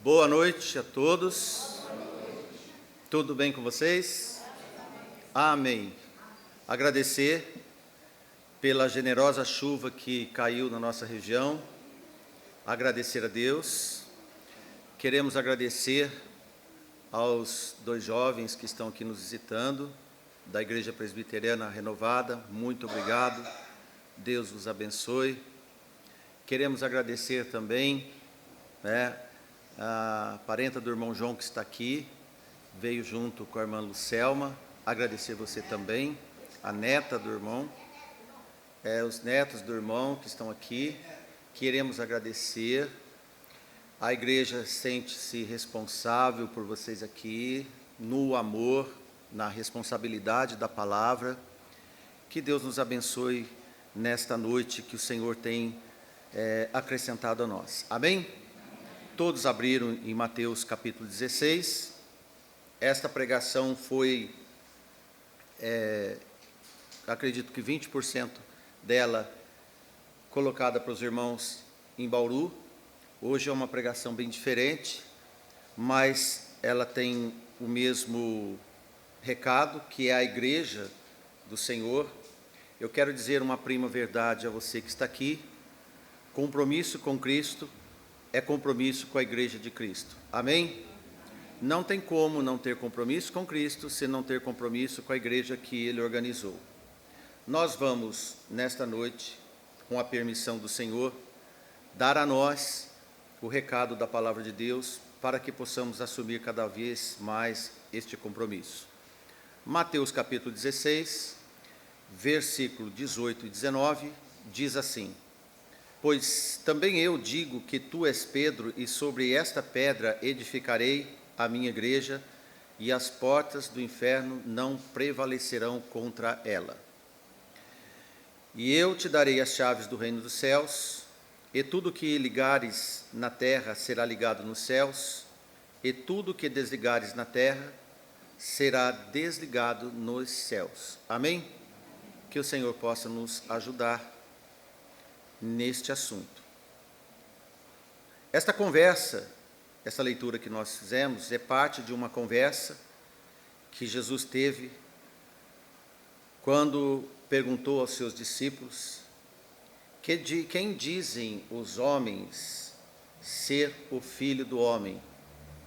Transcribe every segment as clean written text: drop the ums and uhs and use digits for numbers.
Boa noite a todos. Tudo bem com vocês? Amém. Agradecer pela generosa chuva que caiu na nossa região. Agradecer a Deus. Queremos agradecer aos dois jovens que estão aqui nos visitando, da Igreja Presbiteriana Renovada. Muito obrigado. Deus os abençoe. Queremos agradecer também, a parenta do irmão João que está aqui, veio junto com a irmã Lucelma. Agradecer você também, a neta do irmão, os netos do irmão que estão aqui. Queremos agradecer. A igreja sente-se responsável por vocês aqui, no amor, na responsabilidade da palavra. Que Deus nos abençoe nesta noite que o Senhor tem acrescentado a nós. Amém? Todos abriram em Mateus capítulo 16. Esta pregação foi, acredito que 20% dela colocada para os irmãos em Bauru. Hoje é uma pregação bem diferente, mas ela tem o mesmo recado, que é a igreja do Senhor. Eu quero dizer uma prima verdade a você que está aqui: compromisso com Cristo é compromisso com a igreja de Cristo. Amém? Não tem como não ter compromisso com Cristo se não ter compromisso com a igreja que Ele organizou. Nós vamos, nesta noite, com a permissão do Senhor, dar a nós o recado da palavra de Deus para que possamos assumir cada vez mais este compromisso. Mateus capítulo 16, versículo 18 e 19, diz assim: Pois também eu digo que tu és Pedro, e sobre esta pedra edificarei a minha igreja, e as portas do inferno não prevalecerão contra ela. E eu te darei as chaves do reino dos céus, e tudo que ligares na terra será ligado nos céus, e tudo que desligares na terra será desligado nos céus. Amém? Que o Senhor possa nos ajudar neste assunto. Esta conversa, essa leitura que nós fizemos, é parte de uma conversa que Jesus teve quando perguntou aos seus discípulos: quem dizem os homens ser o Filho do Homem?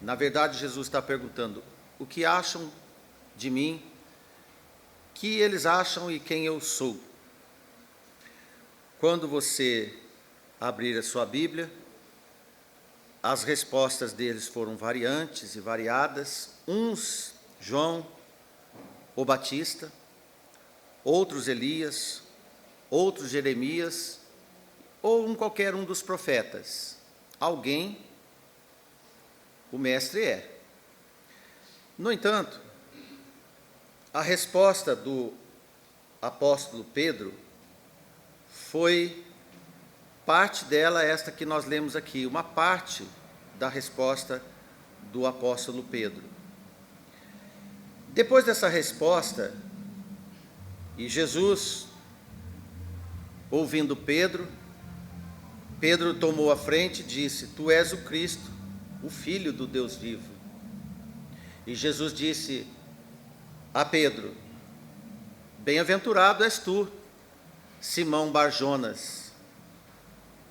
Na verdade, Jesus está perguntando: o que acham de mim? Que eles acham e quem eu sou? Quando você abrir a sua Bíblia, as respostas deles foram variantes e variadas. Uns, João, o Batista; outros, Elias; outros, Jeremias, ou qualquer um dos profetas. Alguém, o mestre é. No entanto, a resposta do apóstolo Pedro foi parte dela, esta que nós lemos aqui, uma parte da resposta do apóstolo Pedro. Depois dessa resposta, e Jesus, ouvindo Pedro tomou a frente e disse: Tu és o Cristo, o Filho do Deus vivo. E Jesus disse a Pedro: Bem-aventurado és tu, Simão Barjonas,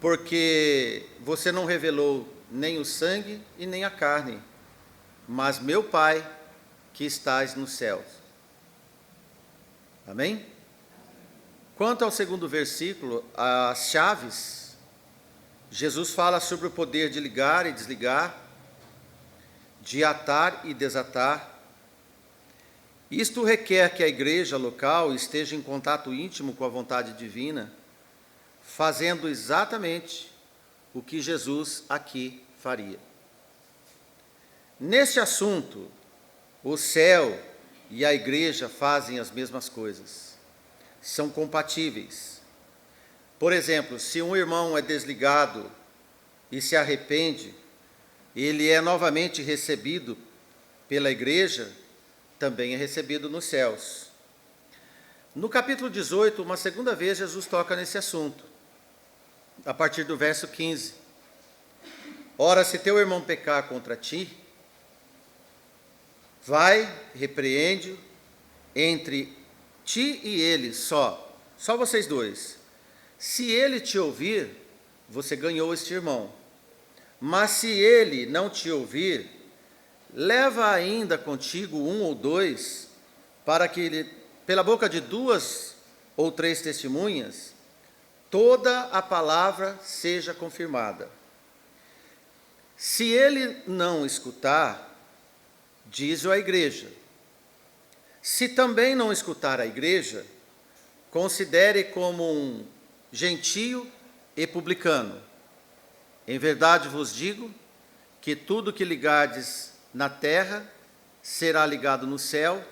porque você não revelou nem o sangue e nem a carne, mas meu Pai que estás nos céus. Amém? Quanto ao segundo versículo, as chaves, Jesus fala sobre o poder de ligar e desligar, de atar e desatar. Isto requer que a igreja local esteja em contato íntimo com a vontade divina, fazendo exatamente o que Jesus aqui faria. Neste assunto, o céu e a igreja fazem as mesmas coisas, são compatíveis. Por exemplo, se um irmão é desligado e se arrepende, ele é novamente recebido pela igreja, também é recebido nos céus. No capítulo 18, uma segunda vez, Jesus toca nesse assunto, a partir do verso 15. Ora, se teu irmão pecar contra ti, vai, repreende-o entre ti e ele só vocês dois. Se ele te ouvir, você ganhou este irmão. Mas se ele não te ouvir, leva ainda contigo um ou dois, para que ele, pela boca de 2 ou 3 testemunhas, toda a palavra seja confirmada. Se ele não escutar, diz-o à igreja. Se também não escutar a igreja, considere como um gentio e publicano. Em verdade vos digo que tudo que ligardes na terra será ligado no céu,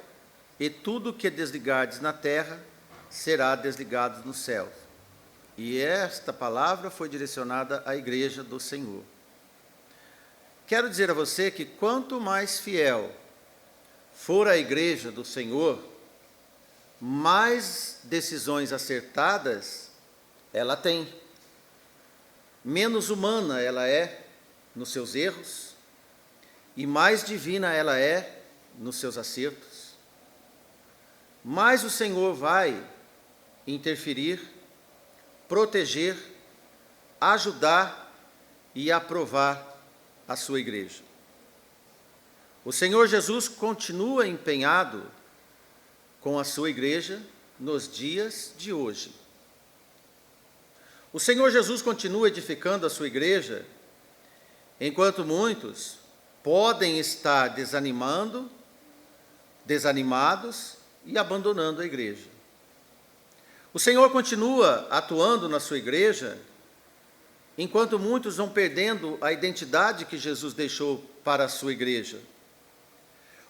e tudo que desligardes na terra será desligado no céu. E esta palavra foi direcionada à igreja do Senhor. Quero dizer a você que quanto mais fiel for a igreja do Senhor, mais decisões acertadas ela tem. Menos humana ela é nos seus erros e mais divina ela é nos seus acertos. Mais o Senhor vai interferir, proteger, ajudar e aprovar a sua igreja. O Senhor Jesus continua empenhado com a sua igreja nos dias de hoje. O Senhor Jesus continua edificando a sua igreja, enquanto muitos podem estar desanimados e abandonando a igreja. O Senhor continua atuando na sua igreja, enquanto muitos vão perdendo a identidade que Jesus deixou para a sua igreja.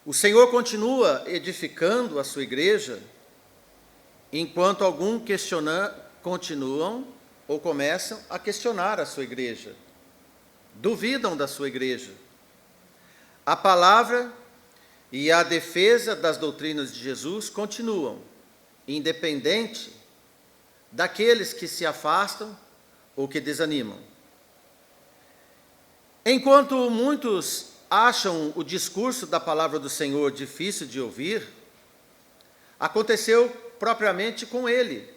O Senhor continua edificando a sua igreja, enquanto alguns continuam ou começam a questionar a sua igreja, duvidam da sua igreja. A palavra e a defesa das doutrinas de Jesus continuam, independente daqueles que se afastam ou que desanimam. Enquanto muitos acham o discurso da palavra do Senhor difícil de ouvir, aconteceu propriamente com ele.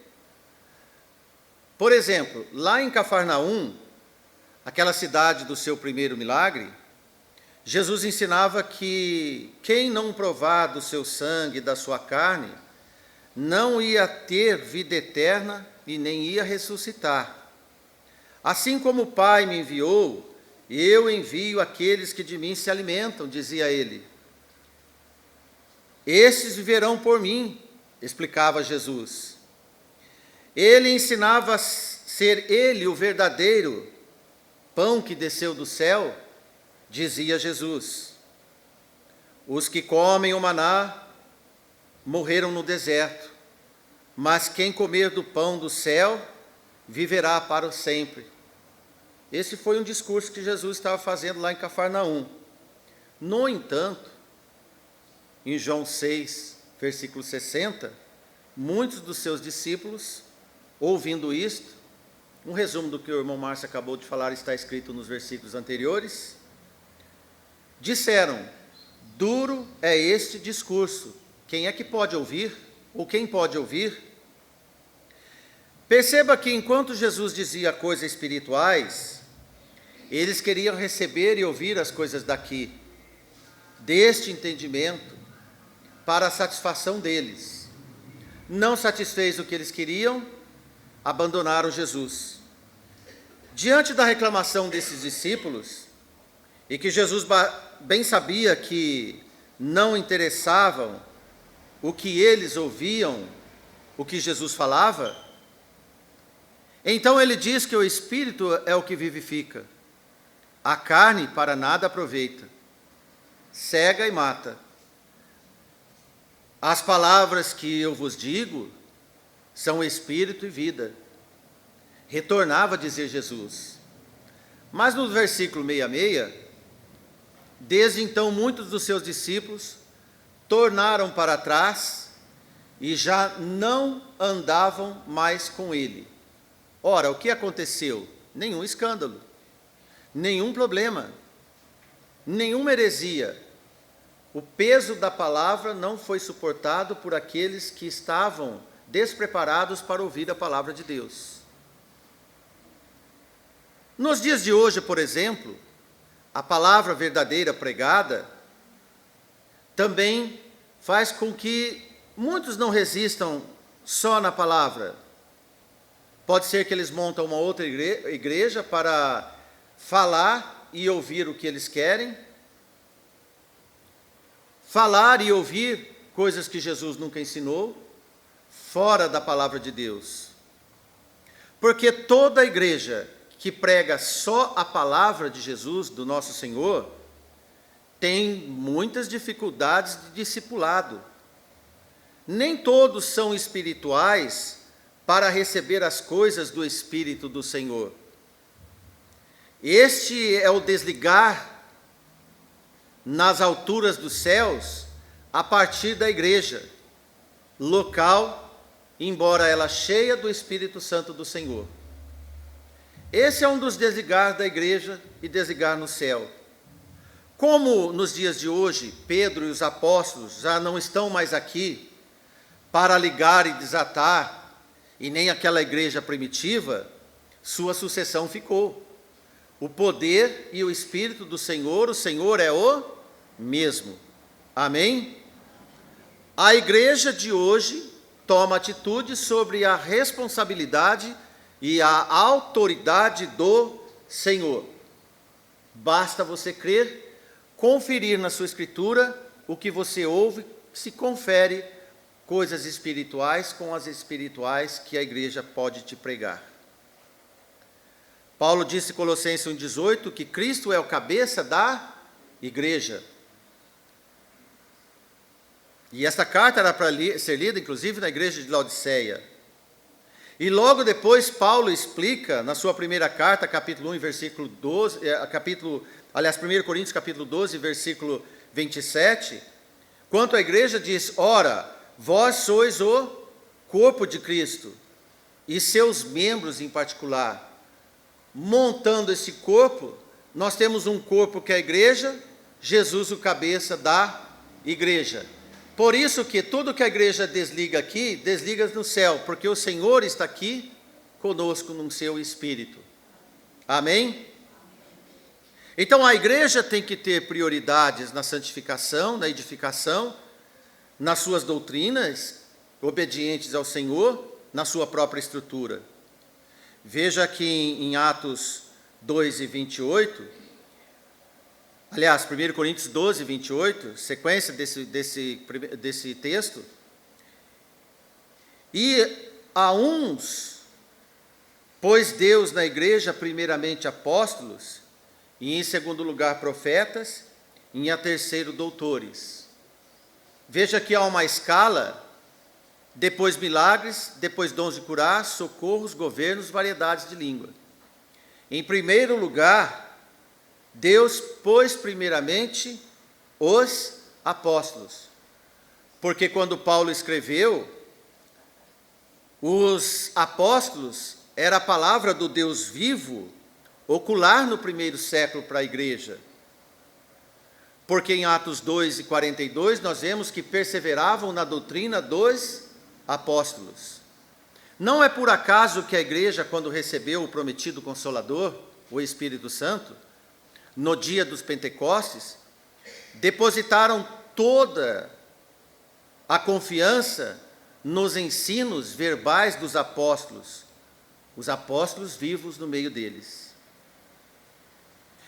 Por exemplo, lá em Cafarnaum, aquela cidade do seu primeiro milagre, Jesus ensinava que quem não provar do seu sangue e da sua carne, não ia ter vida eterna e nem ia ressuscitar. Assim como o Pai me enviou, eu envio aqueles que de mim se alimentam, dizia ele. Estes viverão por mim, explicava Jesus. Ele ensinava a ser ele o verdadeiro pão que desceu do céu, dizia Jesus. Os que comem o maná morreram no deserto, mas quem comer do pão do céu viverá para sempre. Esse foi um discurso que Jesus estava fazendo lá em Cafarnaum. No entanto, em João 6, versículo 60, muitos dos seus discípulos, ouvindo isto, um resumo do que o irmão Márcio acabou de falar está escrito nos versículos anteriores, disseram: duro é este discurso, quem é que pode ouvir? Ou quem pode ouvir? Perceba que enquanto Jesus dizia coisas espirituais, eles queriam receber e ouvir as coisas daqui, deste entendimento, para a satisfação deles. Não satisfez o que eles queriam, abandonaram Jesus. Diante da reclamação desses discípulos, e que Jesus bem sabia que não interessavam o que eles ouviam, o que Jesus falava, então ele diz que o Espírito é o que vivifica, a carne para nada aproveita, cega e mata. As palavras que eu vos digo são espírito e vida. Retornava a dizer Jesus. Mas no versículo 66, desde então muitos dos seus discípulos tornaram para trás e já não andavam mais com ele. Ora, o que aconteceu? Nenhum escândalo. nenhum problema, nenhuma heresia. O peso da palavra não foi suportado por aqueles que estavam despreparados para ouvir a palavra de Deus. Nos dias de hoje, por exemplo, a palavra verdadeira pregada também faz com que muitos não resistam só na palavra. Pode ser que eles montam uma outra igreja para falar e ouvir o que eles querem, falar e ouvir coisas que Jesus nunca ensinou, fora da palavra de Deus. Porque toda igreja que prega só a palavra de Jesus, do nosso Senhor, tem muitas dificuldades de discipulado. Nem todos são espirituais para receber as coisas do Espírito do Senhor. Este é o desligar nas alturas dos céus a partir da igreja local, embora ela cheia do Espírito Santo do Senhor. Esse é um dos desligar da igreja e desligar no céu. Como nos dias de hoje, Pedro e os apóstolos já não estão mais aqui para ligar e desatar, e nem aquela igreja primitiva, sua sucessão ficou. O poder e o Espírito do Senhor, o Senhor é o mesmo. Amém? A igreja de hoje toma atitude sobre a responsabilidade e a autoridade do Senhor. Basta você crer, conferir na sua escritura o que você ouve, se confere coisas espirituais com as espirituais que a igreja pode te pregar. Paulo disse em Colossenses 1,18 que Cristo é o cabeça da igreja. E esta carta era para ser lida, inclusive, na igreja de Laodiceia. E logo depois, Paulo explica, na sua primeira carta, capítulo 1, versículo 12, 1 Coríntios, capítulo 12, versículo 27, quanto à igreja diz, ora, vós sois o corpo de Cristo, e seus membros em particular. Montando esse corpo, nós temos um corpo que é a igreja, Jesus o cabeça da igreja. Por isso que tudo que a igreja desliga aqui, desliga no céu, porque o Senhor está aqui conosco no seu Espírito. Amém? Então a igreja tem que ter prioridades na santificação, na edificação, nas suas doutrinas, obedientes ao Senhor, na sua própria estrutura. Veja que em Atos 2 e 28, aliás, 1 Coríntios 12, 28, sequência desse texto, e a uns pôs Deus na igreja primeiramente apóstolos, e em segundo lugar profetas, e em terceiro doutores. Veja que há uma escala, depois milagres, depois dons de curar, socorros, governos, variedades de língua. Em primeiro lugar, Deus pôs primeiramente os apóstolos. Porque quando Paulo escreveu, os apóstolos era a palavra do Deus vivo, ocular no primeiro século para a igreja. Porque em Atos 2 e 42 nós vemos que perseveravam na doutrina dos apóstolos. Não é por acaso que a igreja, quando recebeu o prometido Consolador, o Espírito Santo, no dia dos Pentecostes, depositaram toda a confiança nos ensinos verbais dos apóstolos, os apóstolos vivos no meio deles.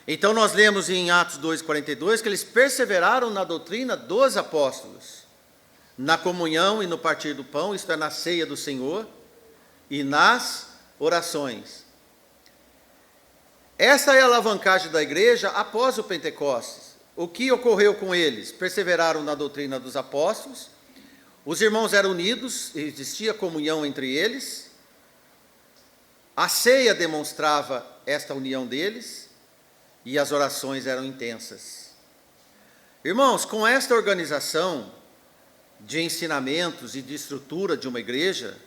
Então nós lemos em Atos 2,42 que eles perseveraram na doutrina dos apóstolos, na comunhão e no partir do pão, isto é, na ceia do Senhor, e nas orações. Esta é a alavancagem da igreja após o Pentecostes. O que ocorreu com eles? Perseveraram na doutrina dos apóstolos, os irmãos eram unidos, existia comunhão entre eles, a ceia demonstrava esta união deles, e as orações eram intensas. Irmãos, com esta organização de ensinamentos e de estrutura de uma igreja,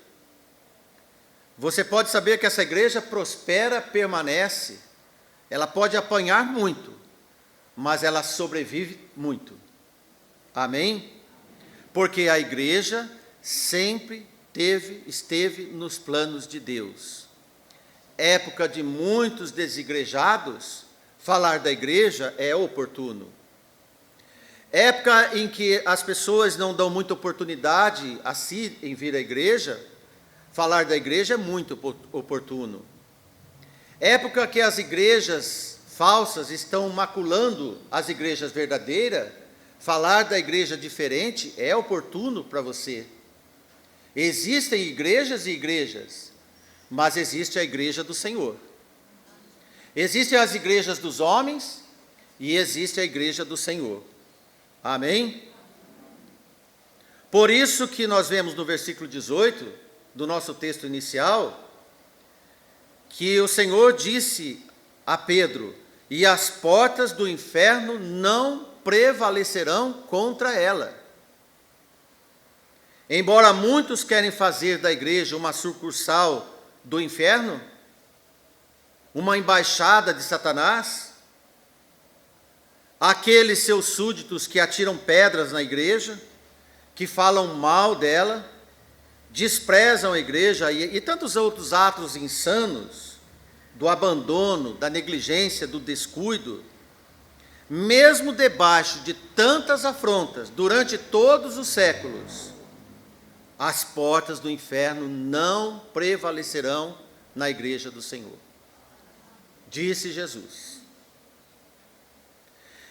você pode saber que essa igreja prospera, permanece, Ela pode apanhar muito, mas ela sobrevive muito. Amém? Porque a igreja sempre esteve nos planos de Deus. Época de muitos desigrejados, falar da igreja é oportuno. Época em que as pessoas não dão muita oportunidade a si em vir à igreja, falar da igreja é muito oportuno. Época que as igrejas falsas estão maculando as igrejas verdadeiras, falar da igreja diferente é oportuno para você. Existem igrejas e igrejas, mas existe a igreja do Senhor. Existem as igrejas dos homens e existe a igreja do Senhor. Amém? Por isso que nós vemos no versículo 18 do nosso texto inicial, que o Senhor disse a Pedro: e as portas do inferno não prevalecerão contra ela. Embora muitos querem fazer da igreja uma sucursal do inferno, uma embaixada de Satanás, aqueles seus súditos que atiram pedras na igreja, que falam mal dela, desprezam a igreja e tantos outros atos insanos, do abandono, da negligência, do descuido, mesmo debaixo de tantas afrontas, durante todos os séculos, as portas do inferno não prevalecerão na igreja do Senhor, disse Jesus.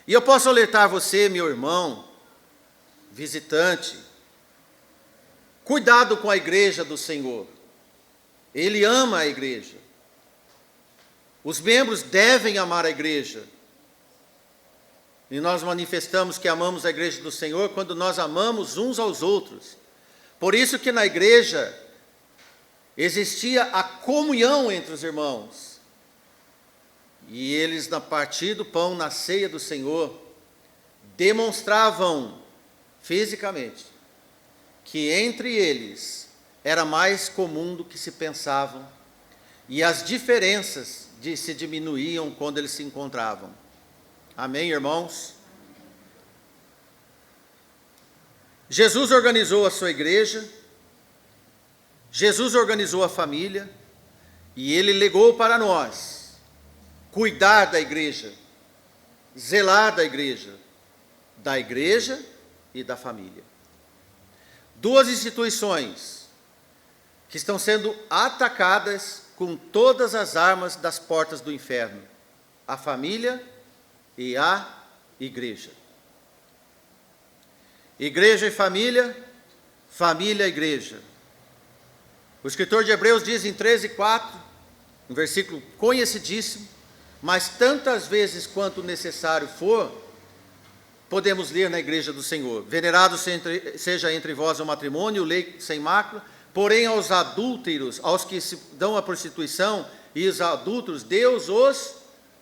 E eu posso alertar você, meu irmão, visitante, cuidado com a igreja do Senhor. Ele ama a igreja. Os membros devem amar a igreja. E nós manifestamos que amamos a igreja do Senhor quando nós amamos uns aos outros. Por isso que na igreja existia a comunhão entre os irmãos. E eles, na partir do pão, na ceia do Senhor, demonstravam fisicamente que entre eles era mais comum do que se pensavam, e as diferenças se diminuíam quando eles se encontravam. Amém, irmãos? Jesus organizou a sua igreja, Jesus organizou a família, e Ele legou para nós cuidar da igreja, zelar da igreja e da família. Duas instituições que estão sendo atacadas com todas as armas das portas do inferno: a família e a igreja. Igreja e família, família e igreja. O escritor de Hebreus diz em 13:4, um versículo conhecidíssimo, mas tantas vezes quanto necessário for, podemos ler na igreja do Senhor: venerado seja entre vós o matrimônio, o leito sem mácula, porém aos adúlteros, aos que se dão à prostituição e os adúlteros, Deus os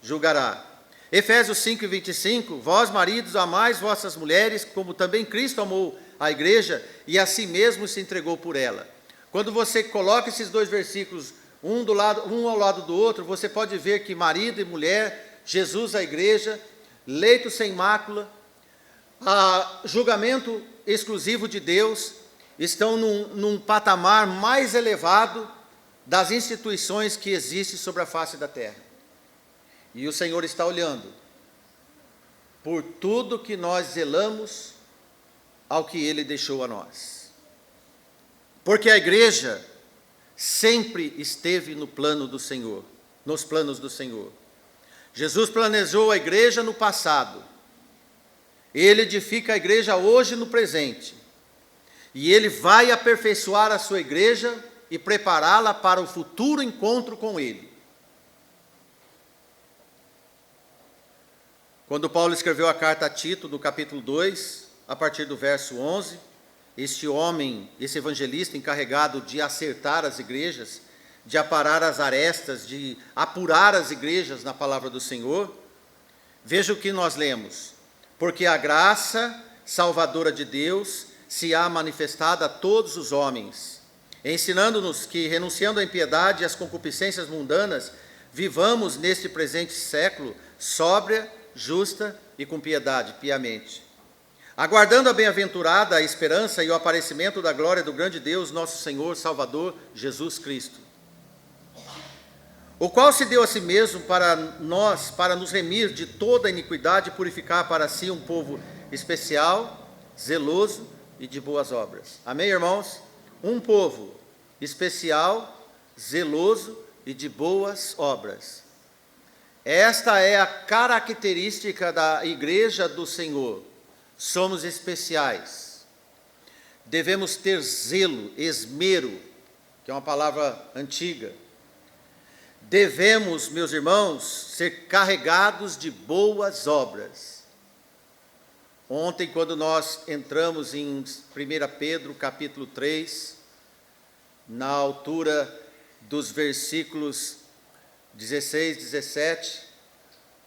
julgará. Efésios 5:25, vós maridos amais vossas mulheres, como também Cristo amou a igreja e a si mesmo se entregou por ela. Quando você coloca esses dois versículos um ao lado do outro, você pode ver que marido e mulher, Jesus a igreja, leito sem mácula, julgamento exclusivo de Deus, estão num patamar mais elevado das instituições que existem sobre a face da terra. E o Senhor está olhando por tudo que nós zelamos ao que Ele deixou a nós. Porque a igreja sempre esteve no plano do Senhor, nos planos do Senhor. Jesus planejou a igreja no passado. Ele edifica a igreja hoje no presente. E Ele vai aperfeiçoar a sua igreja e prepará-la para o futuro encontro com Ele. Quando Paulo escreveu a carta a Tito, no capítulo 2, a partir do verso 11, este homem, esse evangelista encarregado de acertar as igrejas, de aparar as arestas, de apurar as igrejas na palavra do Senhor, veja o que nós lemos: porque a graça salvadora de Deus se há manifestado a todos os homens, ensinando-nos que, renunciando à impiedade e às concupiscências mundanas, vivamos neste presente século sóbria, justa e com piedade, piamente, aguardando a bem-aventurada a esperança e o aparecimento da glória do grande Deus, nosso Senhor, Salvador, Jesus Cristo, o qual se deu a si mesmo para nós, para nos remir de toda iniquidade e purificar para si um povo especial, zeloso e de boas obras. Amém, irmãos? Um povo especial, zeloso e de boas obras. Esta é a característica da igreja do Senhor. Somos especiais. Devemos ter zelo, esmero, que é uma palavra antiga. Devemos, meus irmãos, ser carregados de boas obras. Ontem, quando nós entramos em 1 Pedro, capítulo 3, na altura dos versículos 16, 17,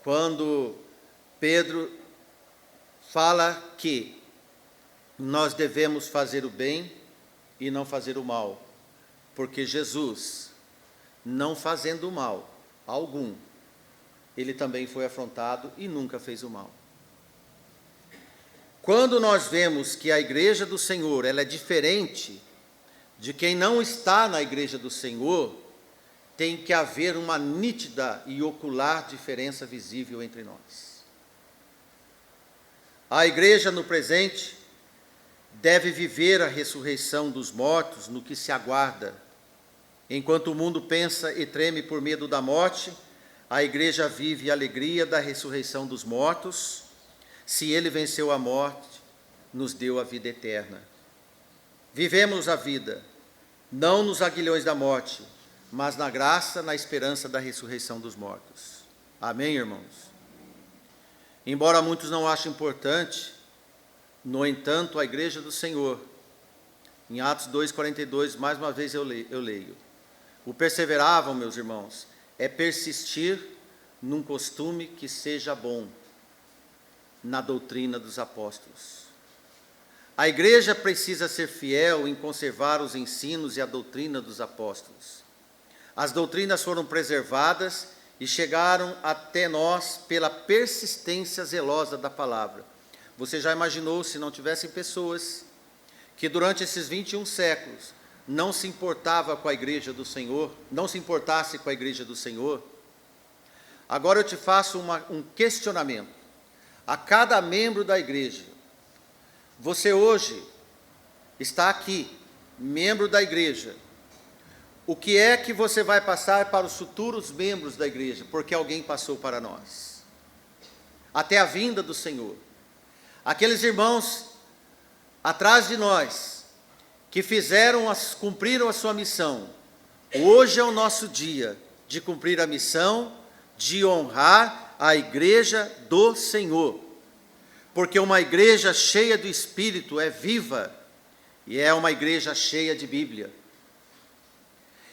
quando Pedro fala que nós devemos fazer o bem e não fazer o mal, porque Jesus, não fazendo mal algum, ele também foi afrontado e nunca fez o mal. Quando nós vemos que a igreja do Senhor, ela é diferente de quem não está na igreja do Senhor, tem que haver uma nítida e ocular diferença visível entre nós. A igreja no presente deve viver a ressurreição dos mortos no que se aguarda. Enquanto o mundo pensa e treme por medo da morte, a igreja vive a alegria da ressurreição dos mortos. Se ele venceu a morte, nos deu a vida eterna. Vivemos a vida, não nos aguilhões da morte, mas na graça, na esperança da ressurreição dos mortos. Amém, irmãos? Embora muitos não achem importante, no entanto, a igreja do Senhor, em Atos 2,42, mais uma vez eu leio. O perseveravam, meus irmãos, é persistir num costume que seja bom, na doutrina dos apóstolos. A igreja precisa ser fiel em conservar os ensinos e a doutrina dos apóstolos. As doutrinas foram preservadas e chegaram até nós pela persistência zelosa da palavra. Você já imaginou se não tivessem pessoas que durante esses 21 séculos não se importava com a igreja do Senhor, não se importasse com a igreja do Senhor? Agora eu te faço um questionamento. A cada membro da igreja, você hoje está aqui, membro da igreja, o que é que você vai passar para os futuros membros da igreja? Porque alguém passou para nós, até a vinda do Senhor. Aqueles irmãos atrás de nós, que cumpriram a sua missão, hoje é o nosso dia de cumprir a missão, de honrar a igreja do Senhor, porque uma igreja cheia do Espírito é viva, e é uma igreja cheia de Bíblia,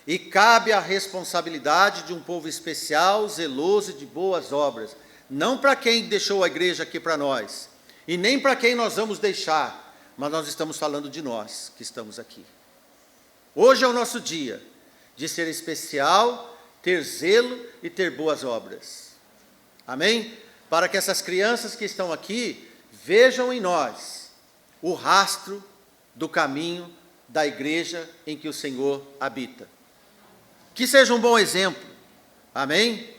e cabe a responsabilidade de um povo especial, zeloso de boas obras, não para quem deixou a igreja aqui para nós, e nem para quem nós vamos deixar, mas nós estamos falando de nós que estamos aqui. Hoje é o nosso dia de ser especial, ter zelo e ter boas obras. Amém? Para que essas crianças que estão aqui vejam em nós o rastro do caminho da igreja em que o Senhor habita. Que seja um bom exemplo. Amém?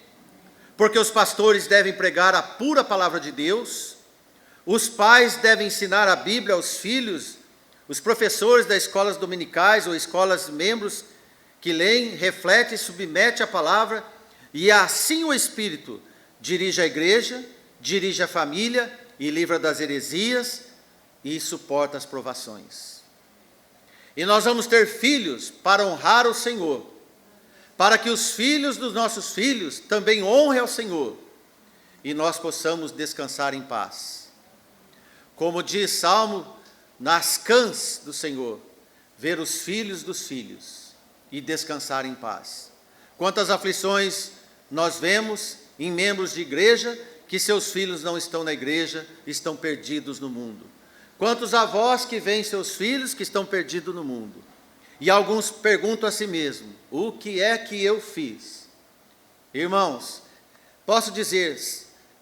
Porque os pastores devem pregar a pura palavra de Deus. Os pais devem ensinar a Bíblia aos filhos, os professores das escolas dominicais ou escolas membros que leem, refletem e submetem a palavra, e assim o Espírito dirige a igreja, dirige a família e livra das heresias e suporta as provações. E nós vamos ter filhos para honrar o Senhor, para que os filhos dos nossos filhos também honrem ao Senhor e nós possamos descansar em paz. Como diz Salmo, nas cãs do Senhor, ver os filhos dos filhos e descansar em paz. Quantas aflições nós vemos em membros de igreja que seus filhos não estão na igreja, estão perdidos no mundo. Quantos avós que veem seus filhos que estão perdidos no mundo. E alguns perguntam a si mesmo, o que é que eu fiz Irmãos, posso dizer,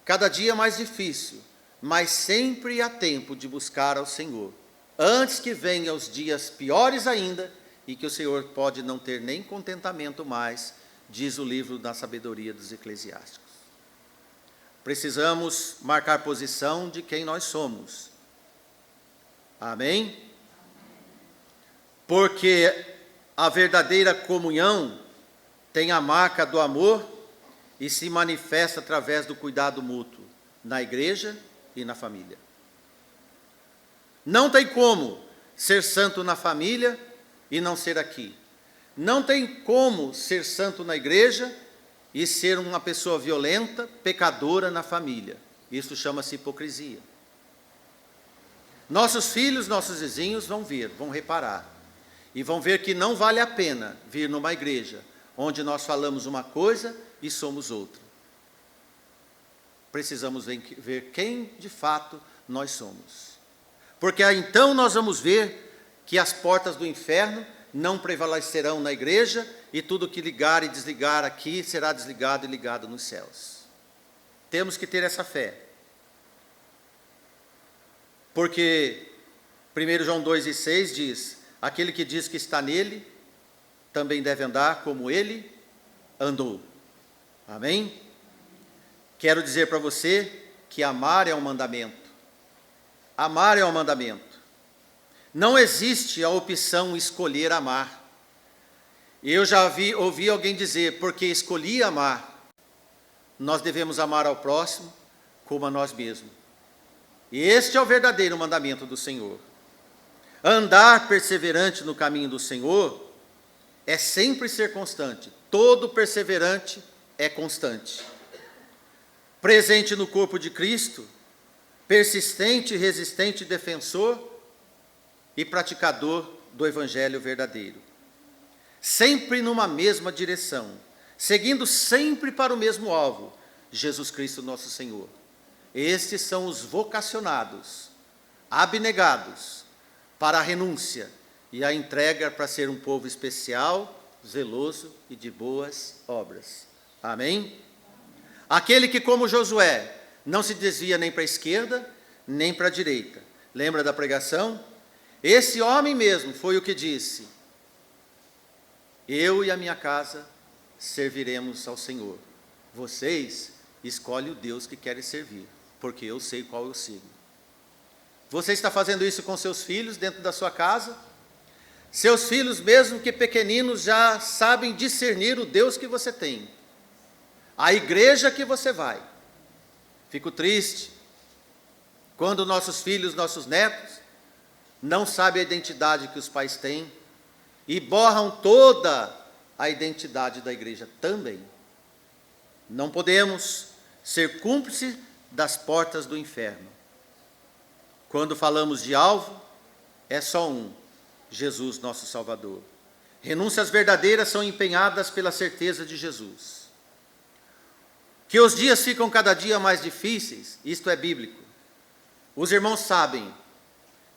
cada dia mais difícil, mas sempre há tempo de buscar ao Senhor, antes que venham os dias piores ainda, e que o Senhor pode não ter nem contentamento mais, diz o livro da sabedoria dos Eclesiásticos. Precisamos marcar posição de quem nós somos. Amém? Porque a verdadeira comunhão tem a marca do amor e se manifesta através do cuidado mútuo na igreja e na família. Não tem como ser santo na família e não ser aqui. Não tem como ser santo na igreja e ser uma pessoa violenta, pecadora na família. Isso chama-se hipocrisia. Nossos filhos, nossos vizinhos vão ver, vão reparar. E vão ver que não vale a pena vir numa igreja onde nós falamos uma coisa e somos outra. Precisamos ver quem de fato nós somos. Porque aí então nós vamos ver que as portas do inferno não prevalecerão na igreja e tudo que ligar e desligar aqui será desligado e ligado nos céus. Temos que ter essa fé. Porque 1 João 2,6 diz: aquele que diz que está nele, também deve andar como ele andou. Amém? Quero dizer para você que amar é um mandamento. Amar é um mandamento. Não existe a opção escolher amar. Eu já ouvi alguém dizer, porque escolhi amar, nós devemos amar ao próximo como a nós mesmos. E este é o verdadeiro mandamento do Senhor. Andar perseverante no caminho do Senhor é sempre ser constante. Todo perseverante é constante. Presente no corpo de Cristo, persistente, resistente, defensor e praticador do Evangelho verdadeiro. Sempre numa mesma direção, seguindo sempre para o mesmo alvo, Jesus Cristo nosso Senhor. Estes são os vocacionados, abnegados, para a renúncia e a entrega para ser um povo especial, zeloso e de boas obras. Amém? Aquele que, como Josué, não se desvia nem para a esquerda, nem para a direita. Lembra da pregação? Esse homem mesmo foi o que disse: eu e a minha casa serviremos ao Senhor. Vocês escolhem o Deus que querem servir, porque eu sei qual eu sigo. Você está fazendo isso com seus filhos dentro da sua casa? Seus filhos, mesmo que pequeninos, já sabem discernir o Deus que você tem, a igreja que você vai. Fico triste quando nossos filhos, nossos netos, não sabem a identidade que os pais têm e borram toda a identidade da igreja também. Não podemos ser cúmplices das portas do inferno. Quando falamos de alvo, é só um: Jesus, nosso Salvador. Renúncias verdadeiras são empenhadas pela certeza de Jesus. Que os dias ficam cada dia mais difíceis, isto é bíblico. Os irmãos sabem,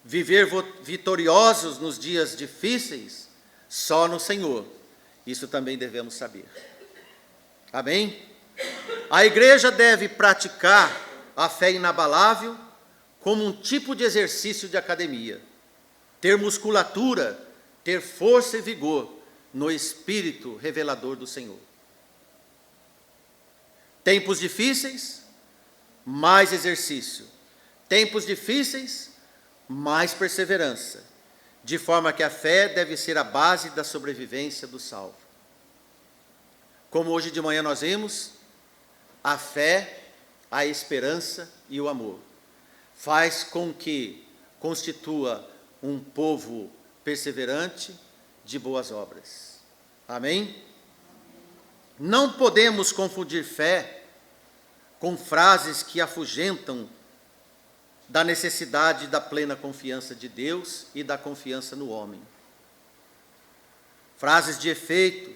viver vitoriosos nos dias difíceis, só no Senhor. Isso também devemos saber. Amém? A igreja deve praticar a fé inabalável como um tipo de exercício de academia. Ter musculatura, ter força e vigor no Espírito revelador do Senhor. Tempos difíceis, mais exercício. Tempos difíceis, mais perseverança. De forma que a fé deve ser a base da sobrevivência do salvo. Como hoje de manhã nós vimos, a fé, a esperança e o amor faz com que constitua um povo perseverante de boas obras. Amém? Não podemos confundir fé com frases que afugentam da necessidade da plena confiança de Deus e da confiança no homem. Frases de efeito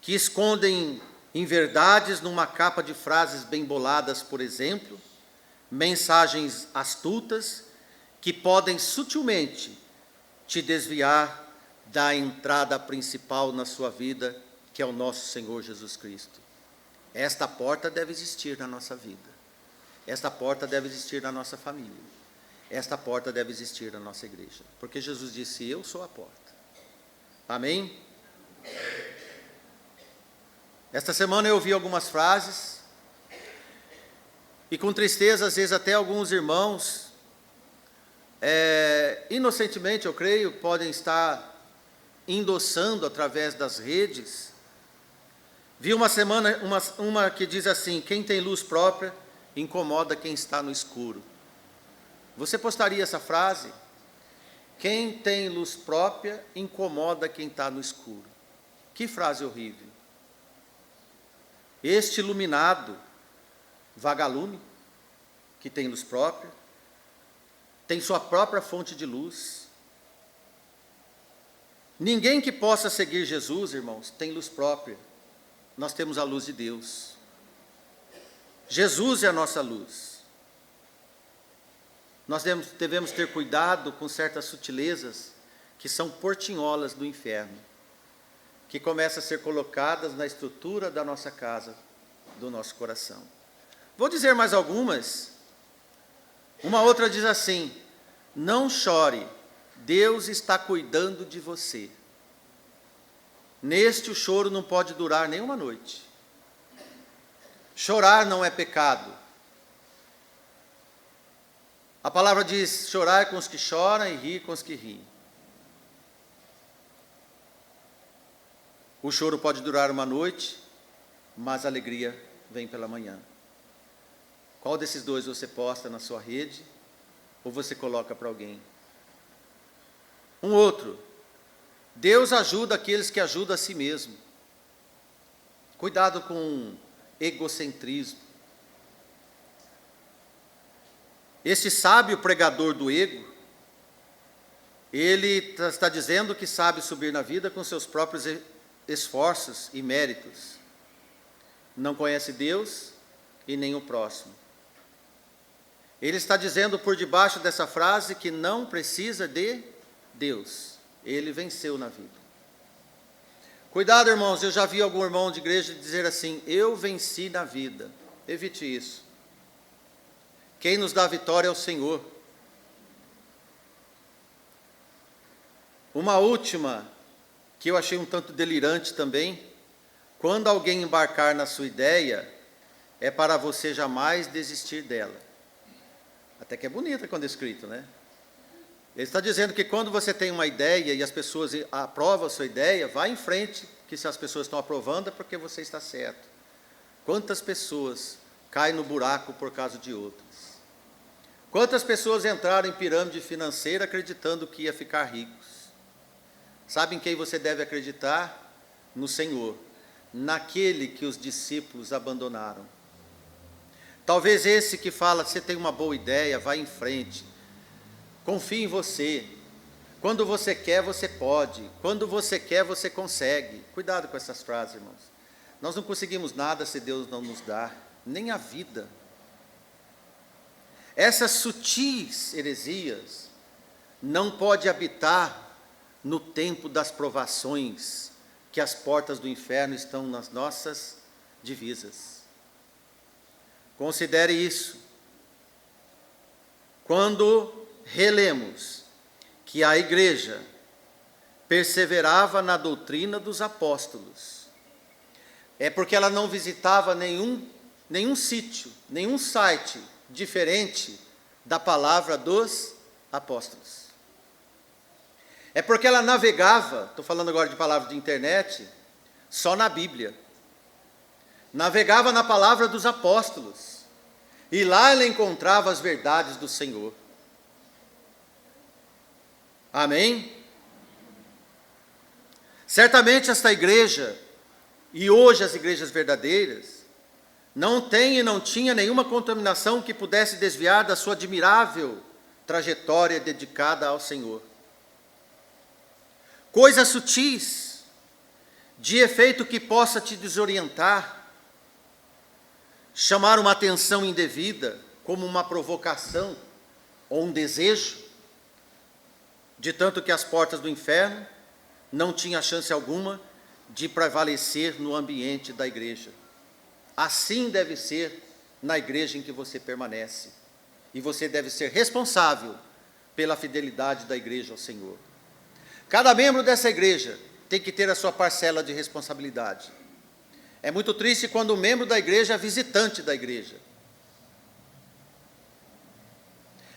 que escondem inverdades numa capa de frases bem boladas, por exemplo, mensagens astutas que podem sutilmente te desviar da entrada principal na sua vida, que é o nosso Senhor Jesus Cristo. Esta porta deve existir na nossa vida. Esta porta deve existir na nossa família. Esta porta deve existir na nossa igreja. Porque Jesus disse: eu sou a porta. Amém? Esta semana eu ouvi algumas frases, e com tristeza, às vezes até alguns irmãos, inocentemente eu creio, podem estar endossando através das redes. Vi uma semana uma que diz assim: quem tem luz própria incomoda quem está no escuro. Você postaria essa frase? Quem tem luz própria incomoda quem está no escuro. Que frase horrível. Este iluminado, vagalume, que tem luz própria, tem sua própria fonte de luz. Ninguém que possa seguir Jesus, irmãos, tem luz própria. Nós temos a luz de Deus. Jesus é a nossa luz. Nós devemos ter cuidado com certas sutilezas que são portinholas do inferno, que começam a ser colocadas na estrutura da nossa casa, do nosso coração. Vou dizer mais algumas. Uma outra diz assim: não chore, Deus está cuidando de você. Neste o choro não pode durar nem uma noite. Chorar não é pecado. A palavra diz: chorar com os que choram e rir com os que riem. O choro pode durar uma noite, mas a alegria vem pela manhã. Qual desses dois você posta na sua rede, ou você coloca para alguém? Um outro: Deus ajuda aqueles que ajudam a si mesmo. Cuidado com egocentrismo. Este sábio pregador do ego, ele está dizendo que sabe subir na vida com seus próprios esforços e méritos. Não conhece Deus e nem o próximo. Ele está dizendo por debaixo dessa frase que não precisa de Deus. Ele venceu na vida. Cuidado, irmãos, eu já vi algum irmão de igreja dizer assim: eu venci na vida. Evite isso. Quem nos dá a vitória é o Senhor. Uma última, que eu achei um tanto delirante também: quando alguém embarcar na sua ideia, é para você jamais desistir dela. Até que é bonita quando é escrito, né? Ele está dizendo que quando você tem uma ideia e as pessoas aprovam a sua ideia, vá em frente, que se as pessoas estão aprovando é porque você está certo. Quantas pessoas caem no buraco por causa de outras? Quantas pessoas entraram em pirâmide financeira acreditando que ia ficar ricos? Sabe em quem você deve acreditar? No Senhor, naquele que os discípulos abandonaram. Talvez esse que fala: você tem uma boa ideia, vá em frente. Confie em você. Quando você quer, você pode. Quando você quer, você consegue. Cuidado com essas frases, irmãos. Nós não conseguimos nada se Deus não nos dá, nem a vida. Essas sutis heresias não podem habitar no tempo das provações, que as portas do inferno estão nas nossas divisas. Considere isso. Quando relemos que a igreja perseverava na doutrina dos apóstolos, é porque ela não visitava nenhum sítio, nenhum site diferente da palavra dos apóstolos. É porque ela navegava, estou falando agora de palavra de internet, só na Bíblia. Navegava na palavra dos apóstolos, e lá ela encontrava as verdades do Senhor. Amém? Certamente esta igreja, e hoje as igrejas verdadeiras, não tem e não tinha nenhuma contaminação que pudesse desviar da sua admirável trajetória dedicada ao Senhor. Coisas sutis, de efeito que possa te desorientar, chamar uma atenção indevida, como uma provocação ou um desejo, de tanto que as portas do inferno não tinham chance alguma de prevalecer no ambiente da igreja. Assim deve ser na igreja em que você permanece. E você deve ser responsável pela fidelidade da igreja ao Senhor. Cada membro dessa igreja tem que ter a sua parcela de responsabilidade. É muito triste quando o membro da igreja é visitante da igreja.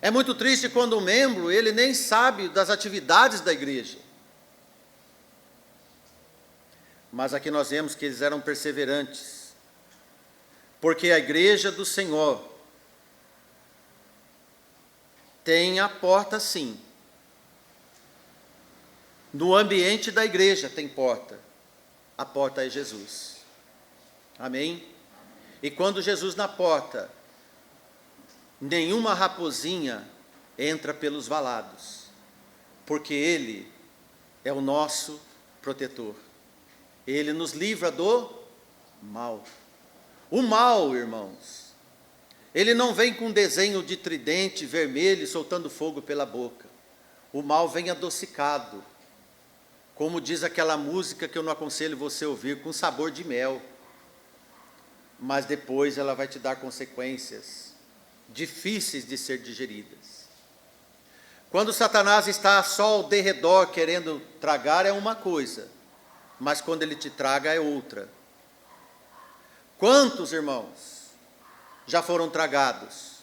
É muito triste quando o membro, ele nem sabe das atividades da igreja. Mas aqui nós vemos que eles eram perseverantes, porque a igreja do Senhor tem a porta, sim. No ambiente da igreja tem porta. A porta é Jesus. Amém? E quando Jesus na porta, nenhuma raposinha entra pelos valados, porque Ele é o nosso protetor. Ele nos livra do mal. O mal, irmãos, ele não vem com desenho de tridente vermelho soltando fogo pela boca. O mal vem adocicado, como diz aquela música que eu não aconselho você ouvir, com sabor de mel. Mas depois ela vai te dar consequências difíceis de ser digeridas. Quando Satanás está só ao derredor querendo tragar é uma coisa, mas quando ele te traga é outra. Quantos irmãos já foram tragados?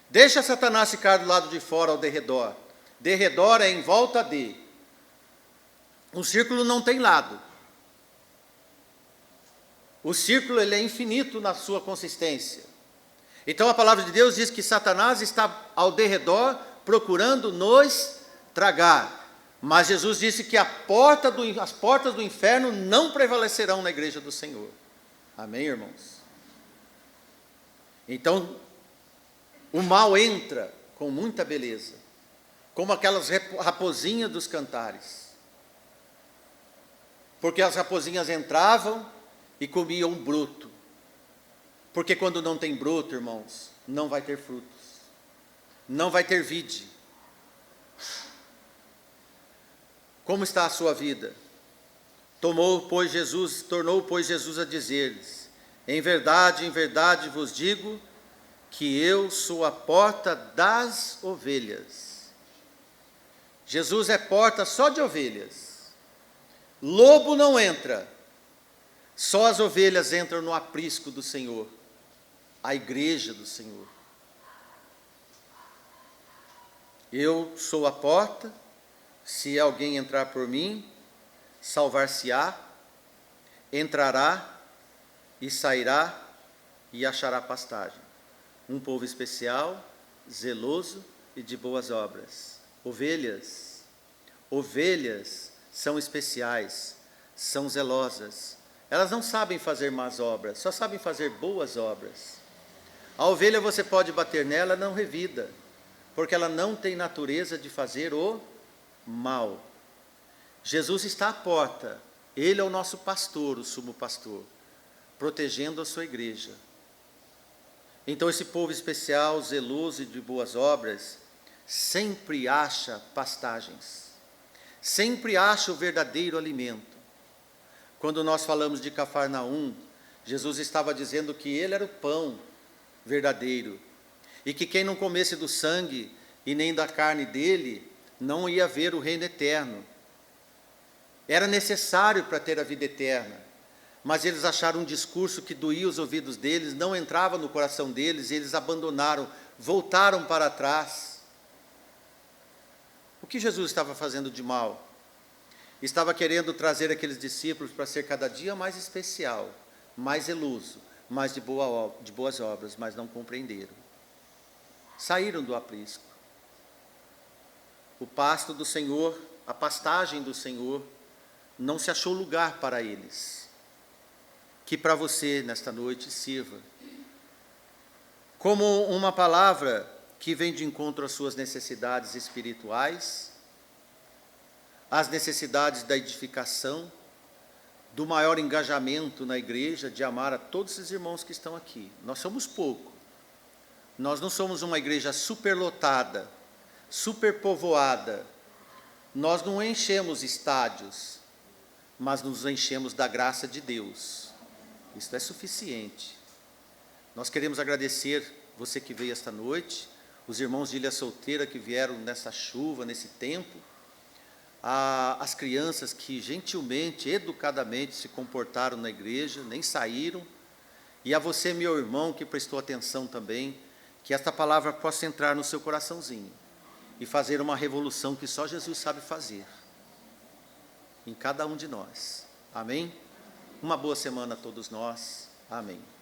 Deixa Satanás ficar do lado de fora ao derredor. Derredor é em volta de. Um círculo não tem lado. O círculo ele é infinito na sua consistência. Então a palavra de Deus diz que Satanás está ao derredor procurando nos tragar. Mas Jesus disse que as portas do inferno não prevalecerão na igreja do Senhor. Amém, irmãos? Então, o mal entra com muita beleza, como aquelas raposinhas dos cantares. Porque as raposinhas entravam e comiam broto. Porque quando não tem broto, irmãos, não vai ter frutos. Não vai ter vide. Como está a sua vida? Tornou, pois, Jesus a dizer-lhes: em verdade vos digo que eu sou a porta das ovelhas. Jesus é porta só de ovelhas. Lobo não entra. Só as ovelhas entram no aprisco do Senhor, a igreja do Senhor. Eu sou a porta, se alguém entrar por mim, salvar-se-á, entrará e sairá e achará pastagem. Um povo especial, zeloso e de boas obras. Ovelhas são especiais, são zelosas. Elas não sabem fazer más obras, só sabem fazer boas obras. A ovelha você pode bater nela, não revida, porque ela não tem natureza de fazer o mal. Jesus está à porta, Ele é o nosso pastor, o sumo pastor, protegendo a sua igreja. Então esse povo especial, zeloso e de boas obras, sempre acha pastagens, sempre acha o verdadeiro alimento. Quando nós falamos de Cafarnaum, Jesus estava dizendo que Ele era o pão verdadeiro, e que quem não comesse do sangue e nem da carne dele, não ia ver o reino eterno. Era necessário para ter a vida eterna, mas eles acharam um discurso que doía os ouvidos deles, não entrava no coração deles, e eles abandonaram, voltaram para trás. O que Jesus estava fazendo de mal? Estava querendo trazer aqueles discípulos para ser cada dia mais especial, mais zeloso, mais de boas obras, mas não compreenderam. Saíram do aprisco. O pasto do Senhor, a pastagem do Senhor, não se achou lugar para eles. Que para você, nesta noite, sirva como uma palavra que vem de encontro às suas necessidades espirituais, às necessidades da edificação, do maior engajamento na igreja, de amar a todos esses irmãos que estão aqui. Nós somos pouco. Nós não somos uma igreja superlotada, superpovoada. Nós não enchemos estádios, mas nos enchemos da graça de Deus. Isso é suficiente. Nós queremos agradecer você que veio esta noite, os irmãos de Ilha Solteira que vieram nessa chuva, nesse tempo, as crianças que gentilmente, educadamente se comportaram na igreja, nem saíram, e a você, meu irmão, que prestou atenção também, que esta palavra possa entrar no seu coraçãozinho e fazer uma revolução que só Jesus sabe fazer em cada um de nós. Amém? Uma boa semana a todos nós. Amém.